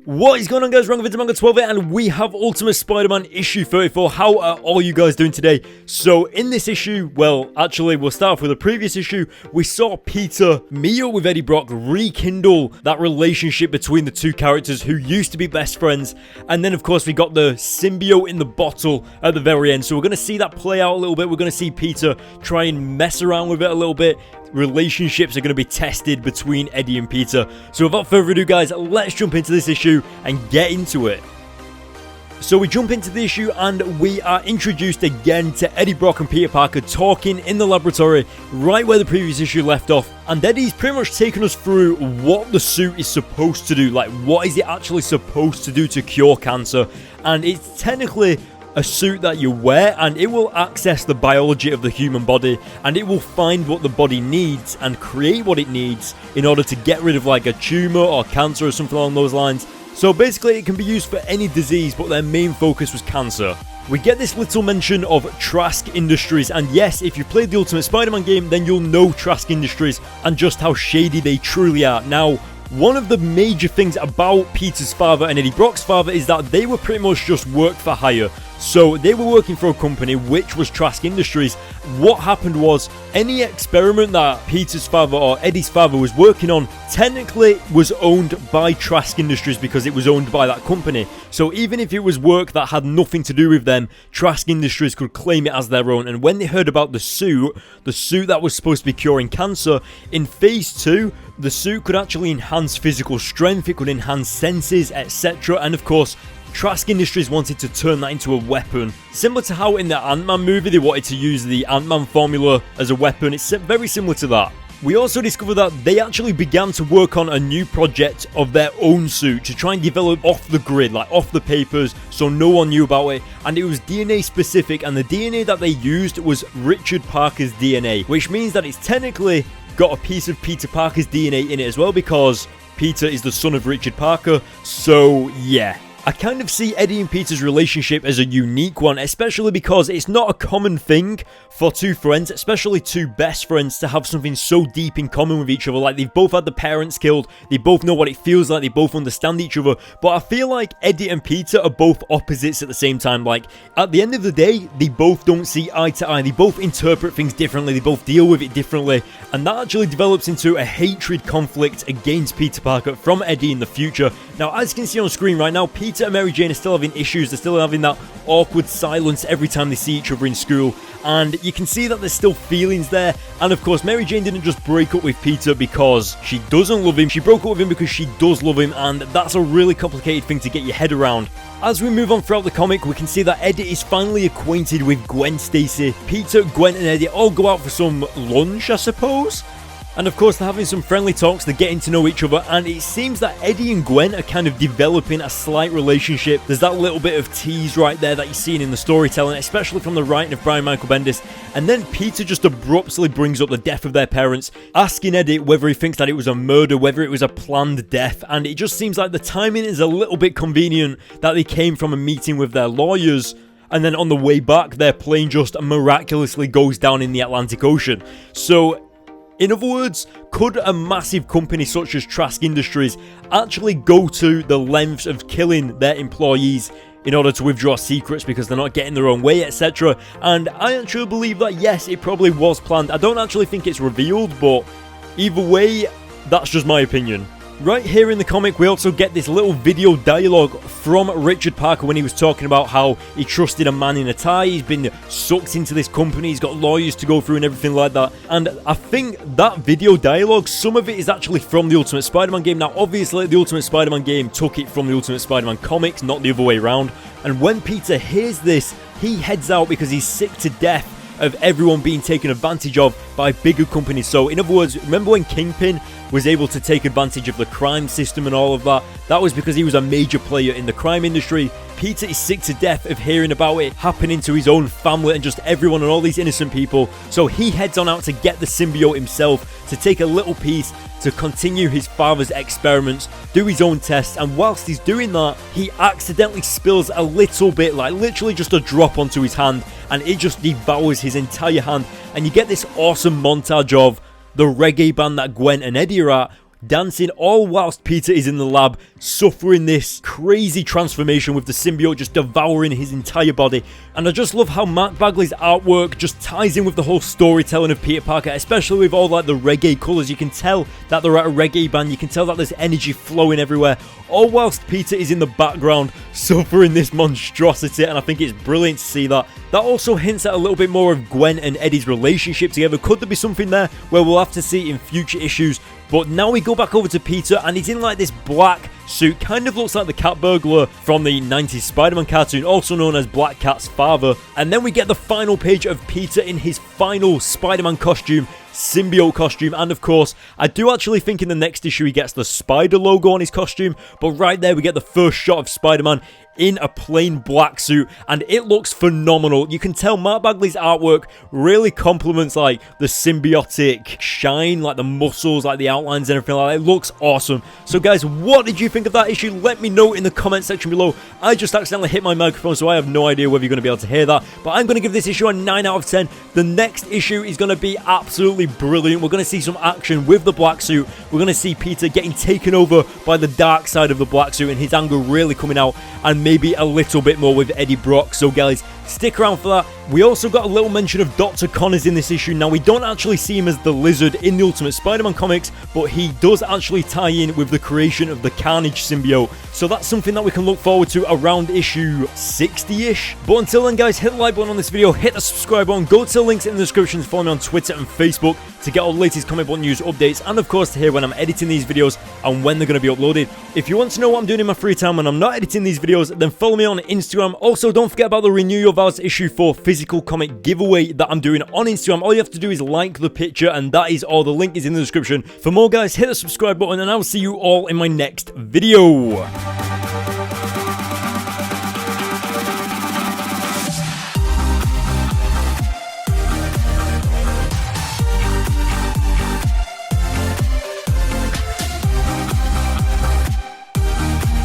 What is going on, guys? Wrong with Manga 12 here, and we have Ultimate Spider-Man issue 34. How are all you guys doing today? So in this issue, well, actually we'll start off with the previous issue. We saw Peter meet up with Eddie Brock, rekindle that relationship between the two characters who used to be best friends, and then of course we got the symbiote in the bottle at the very end. So we're going to see that play out a little bit. We're going to see Peter try and mess around with it a little bit. Relationships are going to be tested between Eddie and Peter. So without further ado, guys, let's jump into this issue and get into it. So we jump into the issue and we are introduced again to Eddie Brock and Peter Parker talking in the laboratory right where the previous issue left off. And Eddie's pretty much taken us through what the suit is supposed to do. Like, what is it actually supposed to do to cure cancer? And it's technically a suit that you wear, and it will access the biology of the human body, and it will find what the body needs and create what it needs in order to get rid of like a tumor or cancer or something along those lines. So basically it can be used for any disease, but their main focus was cancer. We get this little mention of Trask Industries, and yes, if you played the Ultimate Spider-Man game, then you'll know Trask Industries and just how shady they truly are. Now, one of the major things about Peter's father and Eddie Brock's father is that they were pretty much just work for hire. So they were working for a company which was Trask Industries. What happened was any experiment that Peter's father or Eddie's father was working on technically was owned by Trask Industries because it was owned by that company. So even if it was work that had nothing to do with them, Trask Industries could claim it as their own. And when they heard about the suit that was supposed to be curing cancer, in phase 2, the suit could actually enhance physical strength, it could enhance senses, etc. And of course, Trask Industries wanted to turn that into a weapon. Similar to how in the Ant-Man movie they wanted to use the Ant-Man formula as a weapon, it's very similar to that. We also discovered that they actually began to work on a new project of their own suit to try and develop off the grid, like off the papers, so no one knew about it, and it was DNA specific, and the DNA that they used was Richard Parker's DNA, which means that it's technically got a piece of Peter Parker's DNA in it as well, because Peter is the son of Richard Parker. So yeah, I kind of see Eddie and Peter's relationship as a unique one, especially because it's not a common thing for two friends, especially two best friends, to have something so deep in common with each other. Like, they've both had the parents killed, they both know what it feels like, they both understand each other. But I feel like Eddie and Peter are both opposites at the same time. Like, at the end of the day, they both don't see eye to eye, they both interpret things differently, they both deal with it differently, and that actually develops into a hatred conflict against Peter Parker from Eddie in the future. Now, as you can see on screen right now, Peter and Mary Jane are still having issues. They're still having that awkward silence every time they see each other in school, and you can see that there's still feelings there. And of course, Mary Jane didn't just break up with Peter because she doesn't love him. She broke up with him because she does love him, and that's a really complicated thing to get your head around. As we move on throughout the comic, we can see that Eddie is finally acquainted with Gwen Stacy. Peter, Gwen and Eddie all go out for some lunch, I suppose. And of course, they're having some friendly talks, they're getting to know each other, and it seems that Eddie and Gwen are kind of developing a slight relationship. There's that little bit of tease right there that you're seeing in the storytelling, especially from the writing of Brian Michael Bendis. And then Peter just abruptly brings up the death of their parents, asking Eddie whether he thinks that it was a murder, whether it was a planned death, and it just seems like the timing is a little bit convenient that they came from a meeting with their lawyers, and then on the way back, their plane just miraculously goes down in the Atlantic Ocean. So, in other words, could a massive company such as Trask Industries actually go to the lengths of killing their employees in order to withdraw secrets because they're not getting their own way, etc.? And I actually believe that yes, it probably was planned. I don't actually think it's revealed, but either way, that's just my opinion. Right here in the comic, we also get this little video dialogue from Richard Parker when he was talking about how he trusted a man in a tie, he's been sucked into this company, he's got lawyers to go through and everything like that. And I think that video dialogue, some of it is actually from the Ultimate Spider-Man game. Now, obviously, the Ultimate Spider-Man game took it from the Ultimate Spider-Man comics, not the other way around. And when Peter hears this, he heads out because he's sick to death of everyone being taken advantage of by bigger companies. So in other words, remember when Kingpin was able to take advantage of the crime system and all of that? That was because he was a major player in the crime industry. Peter is sick to death of hearing about it happening to his own family and just everyone and all these innocent people. So he heads on out to get the symbiote himself, to take a little piece, to continue his father's experiments, do his own tests, and whilst he's doing that, he accidentally spills a little bit, like literally just a drop onto his hand, and it just devours his entire hand. And you get this awesome montage of the reggae band that Gwen and Eddie are at dancing, all whilst Peter is in the lab, suffering this crazy transformation with the symbiote just devouring his entire body. And I just love how Mark Bagley's artwork just ties in with the whole storytelling of Peter Parker, especially with all like the reggae colours. You can tell that they're at a reggae band, you can tell that there's energy flowing everywhere, all whilst Peter is in the background suffering this monstrosity, and I think it's brilliant to see that. That also hints at a little bit more of Gwen and Eddie's relationship together. Could there be something there where we'll have to see in future issues? But now we go back over to Peter, and he's in like this black suit, kind of looks like the cat burglar from the 90s Spider-Man cartoon, also known as Black Cat's father. And then we get the final page of Peter in his final Spider-Man costume, symbiote costume, and of course, I do actually think in the next issue he gets the spider logo on his costume, but right there we get the first shot of Spider-Man in a plain black suit, and it looks phenomenal. You can tell Mark Bagley's artwork really complements like the symbiotic shine, like the muscles, like the outlines and everything like that. It looks awesome. So guys, what did you think of that issue? Let me know in the comment section below. I just accidentally hit my microphone, so I have no idea whether you're going to be able to hear that, but I'm going to give this issue a 9 out of 10. The next issue is going to be absolutely brilliant. We're going to see some action with the black suit. We're going to see Peter getting taken over by the dark side of the black suit and his anger really coming out, and maybe a little bit more with Eddie Brock. So guys, stick around for that. We also got a little mention of Dr. Connors in this issue. Now, we don't actually see him as the Lizard in the Ultimate Spider-Man comics, but he does actually tie in with the creation of the Carnage symbiote. So that's something that we can look forward to around issue 60-ish. But until then, guys, hit the like button on this video, hit the subscribe button, go to the links in the description to follow me on Twitter and Facebook to get all the latest comic book news, updates, and of course to hear when I'm editing these videos and when they're going to be uploaded. If you want to know what I'm doing in my free time when I'm not editing these videos, then follow me on Instagram. Also, don't forget about the Renew Your Vows issue 4 physical comic giveaway that I'm doing on Instagram. All you have to do is like the picture, and that is all. The link is in the description. For more, guys, hit the subscribe button, and I'll see you all in my next video.